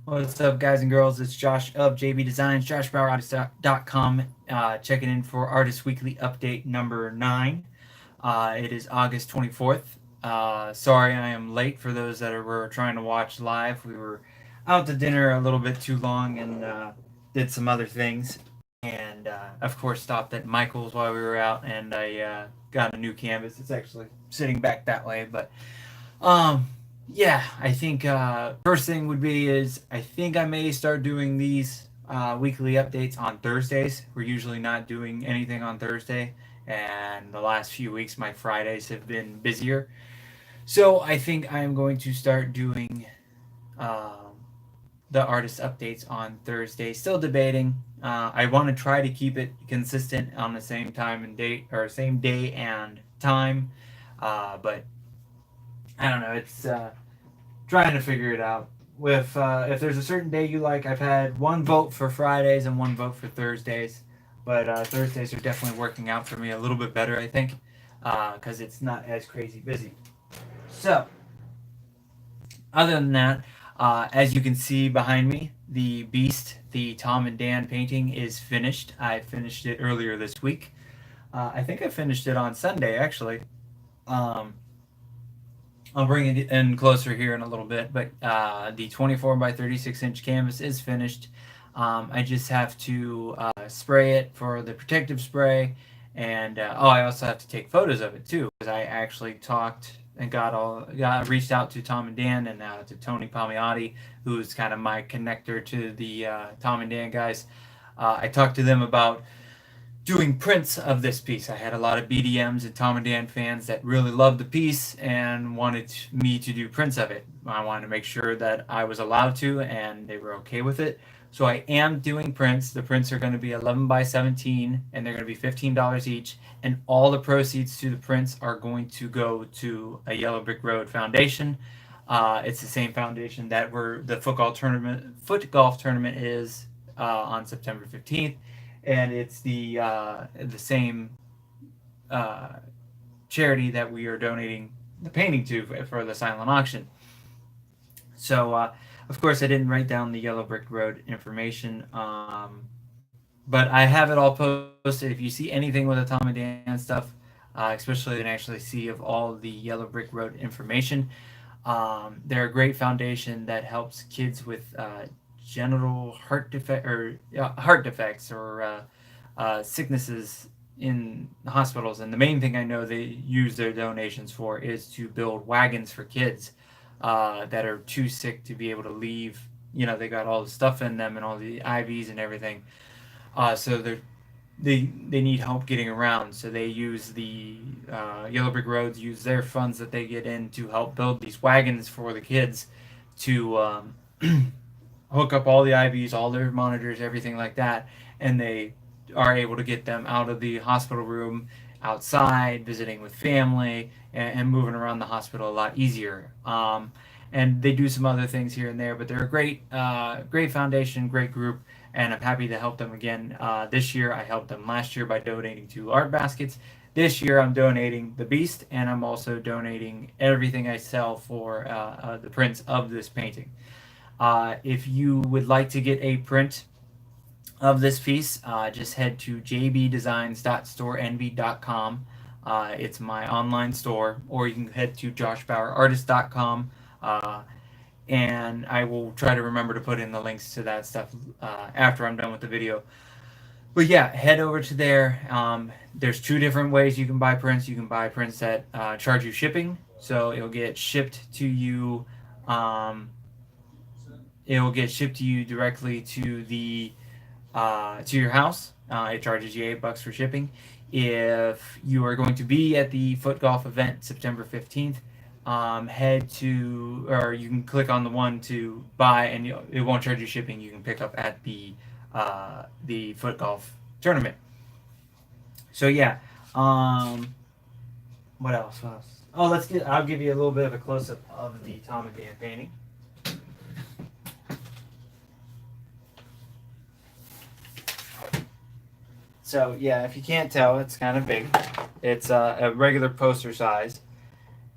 What's up, guys and girls? It's Josh of JB Designs, joshbauerartist.com, checking in for Artist Weekly Update number 9. It is August 24th. Sorry I am late for those that were trying to watch live. We were out to dinner a little bit too long and did some other things. And of course, stopped at Michael's while we were out, and I got a new canvas. It's actually sitting back that way, but um, yeah, I think first thing would be is I think I may start doing these weekly updates on Thursdays. We're usually not doing anything on Thursday, and the last few weeks my Fridays have been busier. So I think I am going to start doing um, the artist updates on Thursday. Still debating. I want to try to keep it consistent on the same time and date, or same day and time, but I don't know. It's trying to figure it out. With if there's a certain day you like, I've had one vote for Fridays and one vote for Thursdays, but Thursdays are definitely working out for me a little bit better, I think, because it's not as crazy busy. So, other than that, as you can see behind me, the Beast, the Tom and Dan painting is finished. I finished it earlier this week. I think I finished it on Sunday, actually. Um, I'll bring it in closer here in a little bit, but the 24 by 36-inch canvas is finished. I just have to spray it for the protective spray, and I also have to take photos of it too, because I actually talked and got reached out to Tom and Dan and to Tony Palmiotti, who's kind of my connector to the Tom and Dan guys. I talked to them about doing prints of this piece. I had a lot of BDMs and Tom and Dan fans that really loved the piece and wanted me to do prints of it. I wanted to make sure that I was allowed to and they were okay with it. So I am doing prints. The prints are going to be 11 by 17 and they're going to be $15 each. And all the proceeds to the prints are going to go to a Yellow Brick Road Foundation. It's the same foundation that the foot golf tournament is on September 15th, and it's the same uh, charity that we are donating the painting to for the silent auction. So, of course, I didn't write down the Yellow Brick Road information, but I have it all posted. If you see anything with the Tom and Dan stuff, especially you can actually see of all the Yellow Brick Road information. They're a great foundation that helps kids with genital heart defects or sicknesses in hospitals. And the main thing I know they use their donations for is to build wagons for kids that are too sick to be able to leave. You know, they got all the stuff in them and all the IVs and everything. So they need help getting around. So they use the Yellow Brick Roads use their funds that they get in to help build these wagons for the kids to hook up all the IVs, all their monitors, everything like that, and they are able to get them out of the hospital room, outside, visiting with family, and moving around the hospital a lot easier. And they do some other things here and there, but they're a great foundation, great group, and I'm happy to help them again. This year, I helped them last year by donating to Art Baskets. This year, I'm donating the Beast, and I'm also donating everything I sell for the prints of this painting. If you would like to get a print of this piece, just head to jbdesigns.storenvy.com. It's my online store, or you can head to joshbauerartist.com. And I will try to remember to put in the links to that stuff after I'm done with the video. But yeah, head over to there. There's two different ways you can buy prints. You can buy prints that charge you shipping, so it'll get shipped to you. Um, it'll get shipped to you directly to your house. It charges you $8 for shipping. If you are going to be at the foot golf event September 15th, head to, or you can click on the one to buy, and it won't charge you shipping. You can pick up at the foot golf tournament. So yeah, what else? What else? Oh, I'll give you a little bit of a close up of the Tom and Dan painting. So yeah, if you can't tell, it's kind of big. It's a regular poster size.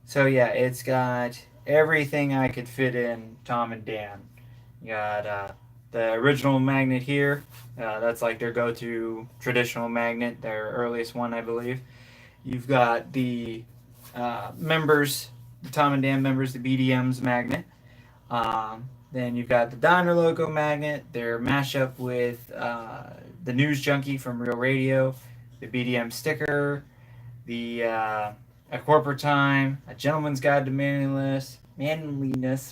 So yeah, it's got everything I could fit in Tom and Dan. You got the original magnet here. That's like their go-to traditional magnet, their earliest one, I believe. You've got the members, the Tom and Dan members, the BDM's magnet. Then you've got the Diner logo magnet, their mashup with the News Junkie from Real Radio, the BDM sticker, the A Corporate Time, A Gentleman's Guide to Manliness.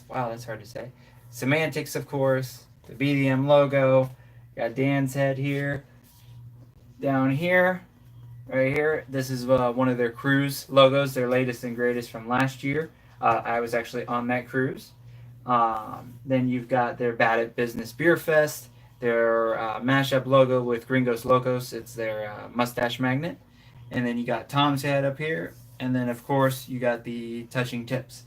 Wow, that's hard to say. Semantics, of course, the BDM logo. Got Dan's head here. Down here, right here, this is one of their cruise logos, their latest and greatest from last year. I was actually on that cruise. Then you've got their Bad at Business Beer Fest, their mashup logo with Gringos Locos. It's their mustache magnet. And then you got Tom's head up here. And then, of course, you got the Touching Tips.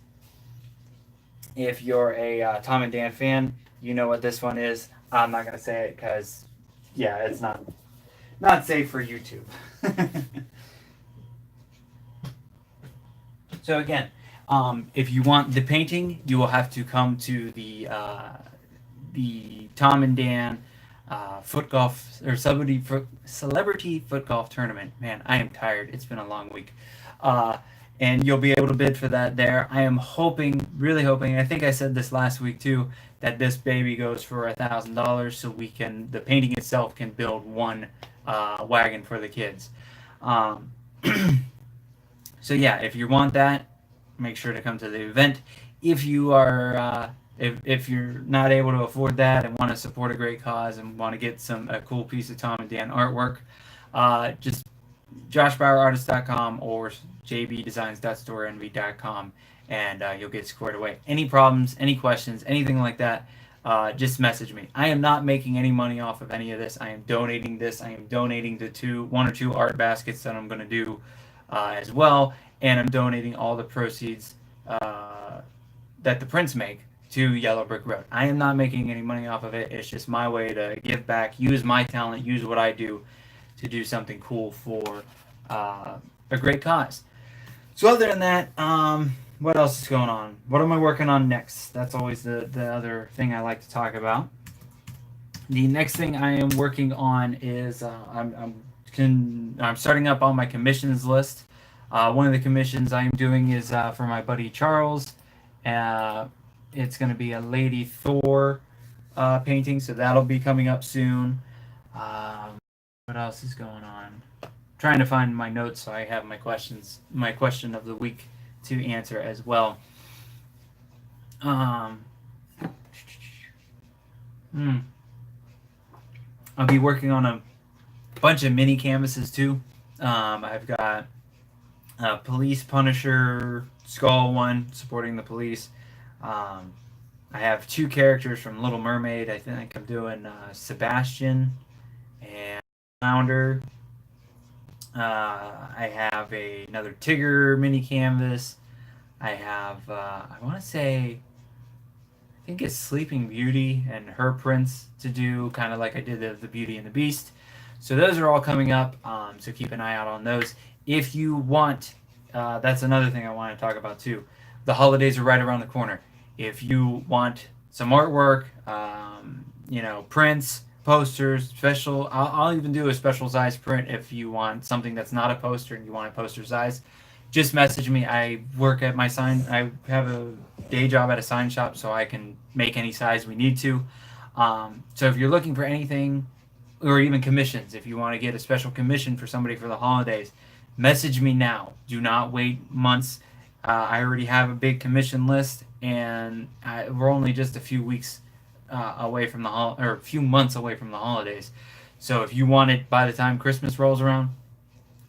If you're a Tom and Dan fan, you know what this one is. I'm not going to say it because, yeah, it's not safe for YouTube. So again, if you want the painting, you will have to come to the Tom and Dan foot golf or celebrity foot golf tournament. Man, I am tired. It's been a long week. And you'll be able to bid for that there. I am hoping, really hoping, I think I said this last week too, that this baby goes for $1,000 so the painting itself can build one wagon for the kids. So yeah, if you want that, make sure to come to the event. If you are, if you're not able to afford that and want to support a great cause and want to get a cool piece of Tom and Dan artwork, just joshbauerartist.com or jbdesigns.storeenvy.com and you'll get squared away. Any problems, any questions, anything like that, just message me. I am not making any money off of any of this. I am donating this. I am donating to one or two art baskets that I'm going to do as well, and I'm donating all the proceeds that the prints make to Yellow Brick Road. I am not making any money off of it. It's just my way to give back, use my talent, use what I do to do something cool for a great cause. So other than that, what else is going on? What am I working on next? That's always the other thing I like to talk about. The next thing I am working on is I'm starting up on my commissions list. One of the commissions I am doing is for my buddy Charles. It's going to be a Lady Thor painting, so that'll be coming up soon. What else is going on? Trying to find my notes so I have my question of the week to answer as well. I'll be working on a bunch of mini canvases too. I've got a Police Punisher Skull one supporting the police. I have two characters from Little Mermaid. I think I'm doing Sebastian and Flounder. I have another Tigger mini canvas. I have, I want to say, I think it's Sleeping Beauty and her prints to do, kind of like I did the Beauty and the Beast. So those are all coming up, so keep an eye out on those. If you want, that's another thing I want to talk about too. The holidays are right around the corner. If you want some artwork, prints, posters, special, I'll even do a special size print if you want something that's not a poster and you want a poster size. Just message me. I work at my sign. I have a day job at a sign shop, so I can make any size we need to. So if you're looking for anything, or even commissions, if you want to get a special commission for somebody for the holidays, message me now. Do not wait months. I already have a big commission list, and we're only just a few weeks away from a few months away from the holidays. So if you want it by the time Christmas rolls around,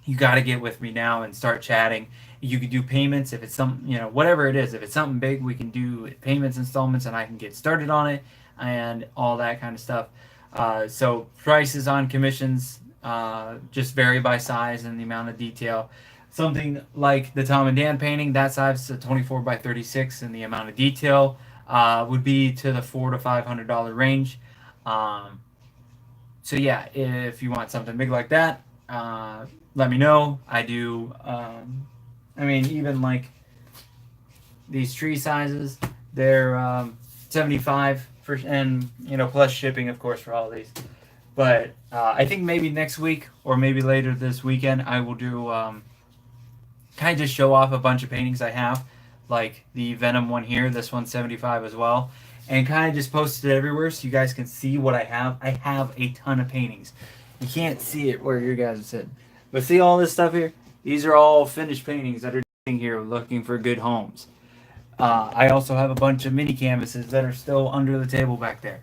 you got to get with me now and start chatting. You can do payments if it's whatever it is. If it's something big, we can do payments, installments, and I can get started on it and all that kind of stuff. So prices on commissions just vary by size and the amount of detail. Something like the Tom and Dan painting, that size is 24 by 36, and the amount of detail would be to the $400 to $500 range. So yeah, if you want something big like that, let me know. I do. Even like these tree sizes, they're $75 and plus shipping, of course, for all these. But I think maybe next week or maybe later this weekend I will do kind of just show off a bunch of paintings I have, like the Venom one here. This one's 75 as well, and kind of just post it everywhere so you guys can see what I have. I have a ton of paintings. You can't see it where you guys are sitting, but see all this stuff here? These are all finished paintings that are sitting here looking for good homes. I also have a bunch of mini canvases that are still under the table back there.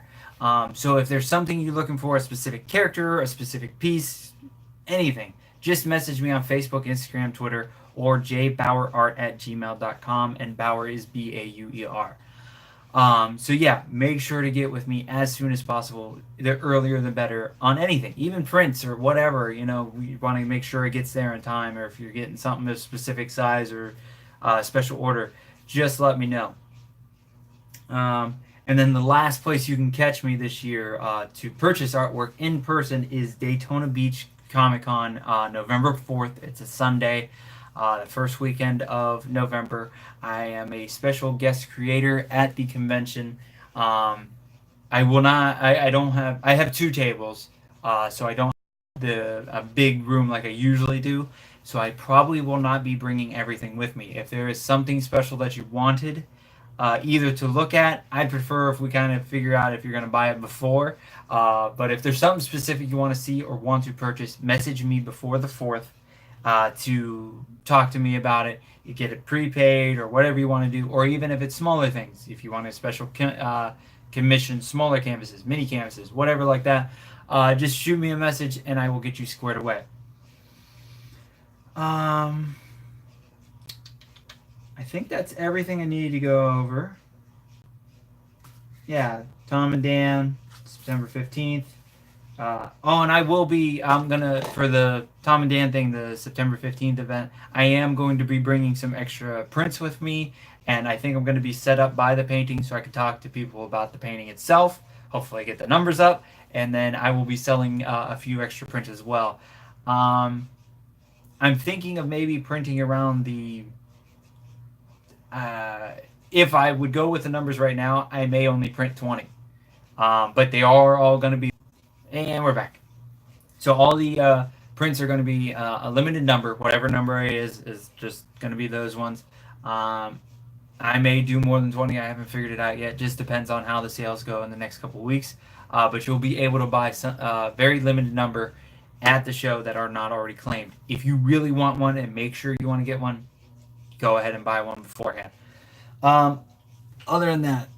So if there's something you're looking for, a specific character, a specific piece, anything, just message me on Facebook, Instagram, Twitter, or jbauerart@gmail.com, and Bauer is Bauer. So yeah, make sure to get with me as soon as possible. The earlier the better on anything, even prints or whatever. We want to make sure it gets there in time, or if you're getting something of specific size or special order, just let me know. And then the last place you can catch me this year to purchase artwork in person is Daytona Beach Comic Con, November 4th. It's a Sunday, the first weekend of November. I am a special guest creator at the convention. I have 2 tables, so I don't have a big room like I usually do. So I probably will not be bringing everything with me. If there is something special that you wanted, either to look at, I'd prefer if we kind of figure out if you're going to buy it before. But if there's something specific you want to see or want to purchase, message me before the 4th to talk to me about it. You get it prepaid or whatever you want to do, or even if it's smaller things, if you want a special commission, smaller canvases, mini canvases, whatever like that, just shoot me a message and I will get you squared away. I think that's everything I need to go over. Yeah, Tom and Dan, September 15th. And I'm gonna, for the Tom and Dan thing, the September 15th event, I am going to be bringing some extra prints with me, and I think I'm going to be set up by the painting so I can talk to people about the painting itself, hopefully get the numbers up, and then I will be selling a few extra prints as well. I'm thinking of maybe printing around the if I would go with the numbers right now, I may only print 20. But they are all going to be, and we're back. So all the prints are going to be a limited number. Whatever number it is just going to be those ones. I may do more than 20. I haven't figured it out yet. Just depends on how the sales go in the next couple of weeks. But you'll be able to buy some very limited number at the show that are not already claimed. If you really want one and make sure you want to get one, go ahead and buy one beforehand. Other than that,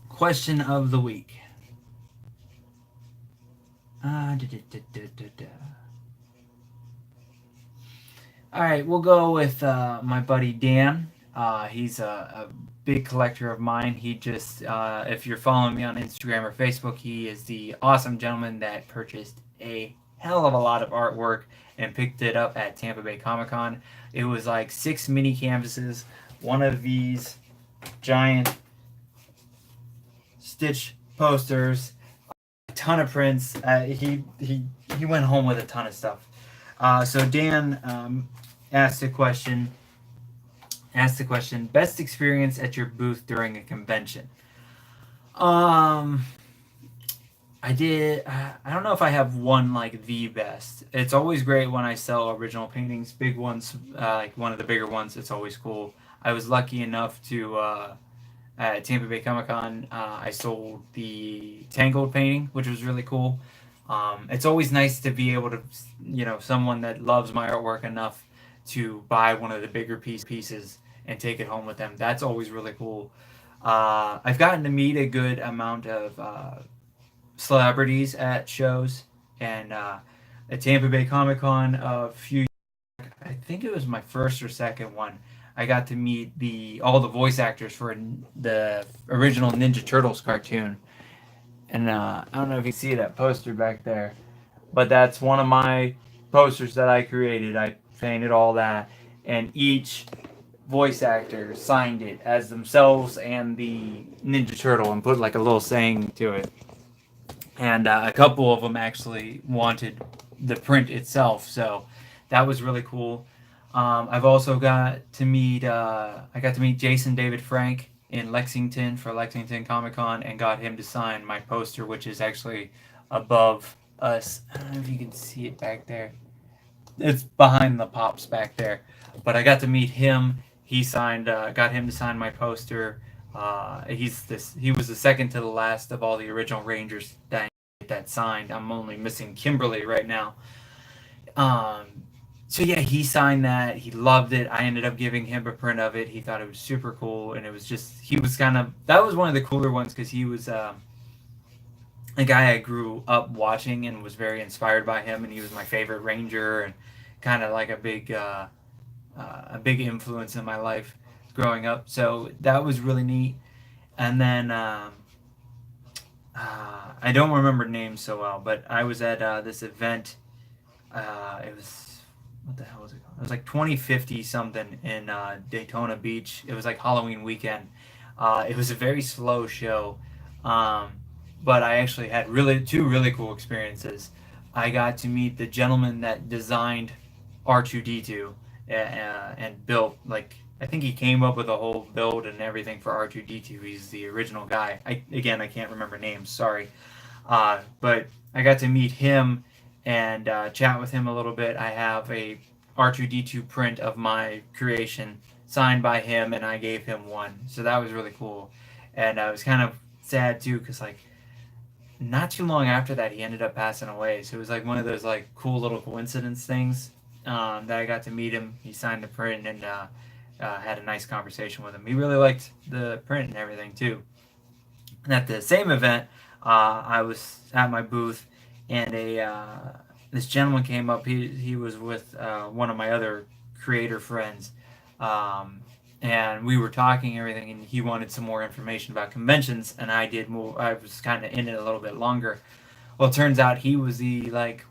question of the week. All right, we'll go with my buddy Dan. He's a big collector of mine. He just, if you're following me on Instagram or Facebook, he is the awesome gentleman that purchased a hell of a lot of artwork and picked it up at Tampa Bay Comic Con. It was like 6 mini canvases, one of these giant Stitch posters, a ton of prints. He went home with a ton of stuff. So Dan asked the question, best experience at your booth during a convention. I don't know if I have one like the best. It's always great when I sell original paintings, big ones, like one of the bigger ones. It's always cool. I was lucky enough to at Tampa Bay Comic Con, I sold the Tangled painting, which was really cool. It's always nice to be able to, someone that loves my artwork enough to buy one of the bigger pieces and take it home with them. That's always really cool. I've gotten to meet a good amount of celebrities at shows, and at Tampa Bay Comic Con a few years back, I think it was my first or second one, I got to meet all the voice actors for the original Ninja Turtles cartoon. And I don't know if you see that poster back there, but that's one of my posters that I created. I painted all that, and each voice actor signed it as themselves and the Ninja Turtle and put like a little saying to it. And a couple of them actually wanted the print itself, so that was really cool. I've also got to meet Jason David Frank in Lexington for Lexington Comic Con and got him to sign my poster, which is actually above us. I don't know if you can see it back there. It's behind the pops back there. But I got to meet him. He signed, got him to sign my poster. He was the second to the last of all the original Rangers that signed. I'm only missing Kimberly right now. So yeah, he signed that. He loved it. I ended up giving him a print of it. He thought it was super cool, and it was just that was one of the cooler ones because he was a guy I grew up watching and was very inspired by him, and he was my favorite Ranger and kind of like a big influence in my life growing up. So that was really neat. And then I don't remember names so well, but I was at this event. It was, what the hell was it called? It was like 2050 something in Daytona Beach. It was like Halloween weekend. It was a very slow show, but I actually had two really cool experiences. I got to meet the gentleman that designed R2D2 and built, like, I think he came up with a whole build and everything for R2D2. He's the original guy. I can't remember names, sorry. But I got to meet him and chat with him a little bit. I have a R2D2 print of my creation signed by him, and I gave him one. So that was really cool. And I was kind of sad too, because like not too long after that, he ended up passing away. So it was like one of those like cool little coincidence things that I got to meet him. He signed the print and had a nice conversation with him. He really liked the print and everything too. And at the same event, I was at my booth, and this gentleman came up. He was with one of my other creator friends, and we were talking and everything. And he wanted some more information about conventions, and I did more. I was kind of in it a little bit longer. Well, it turns out he was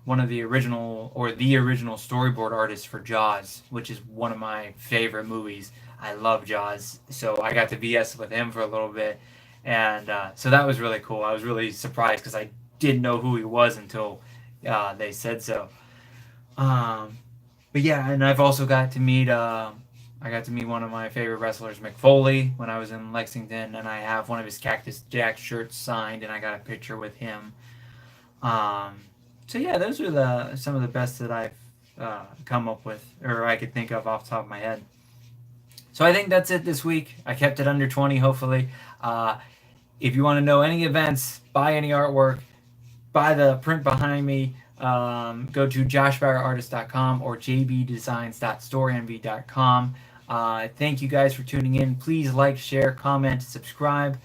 one of the original storyboard artists for Jaws, which is one of my favorite movies. I love Jaws, so I got to BS with him for a little bit, and so that was really cool. I was really surprised because I didn't know who he was until they said so. But yeah, and I've also got to meet one of my favorite wrestlers, Mick Foley, when I was in Lexington, and I have one of his Cactus Jack shirts signed, and I got a picture with him. So yeah, those are some of the best that I've come up with, or I could think of off the top of my head. So I think that's it this week. I kept it under 20, hopefully. If you want to know any events, buy any artwork, buy the print behind me, go to joshbarretartist.com or jbdesigns.storyenvy.com. Thank you guys for tuning in. Please like, share, comment, subscribe.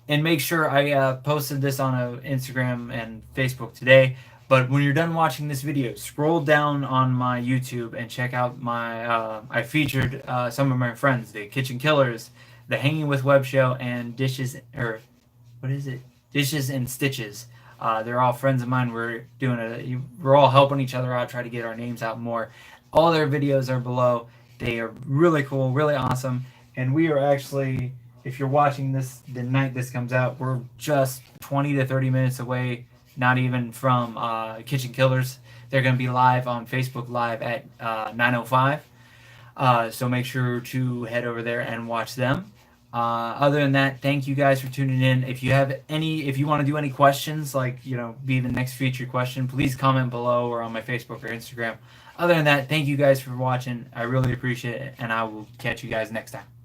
And make sure I posted this on Instagram and Facebook today. But when you're done watching this video, scroll down on my YouTube and check out my. I featured some of my friends, the Kitchen Killers, the Hanging with Web Show, and Dishes and Stitches. They're all friends of mine. We're all helping each other out, try to get our names out more. All their videos are below. They are really cool, really awesome, and we are actually. If you're watching this the night this comes out, we're just 20 to 30 minutes away, not even from Kitchen Killers. They're going to be live on Facebook Live at 9:05. So make sure to head over there and watch them. Other than that, thank you guys for tuning in. If you want to do any questions, like, be the next featured question, please comment below or on my Facebook or Instagram. Other than that, thank you guys for watching. I really appreciate it, and I will catch you guys next time.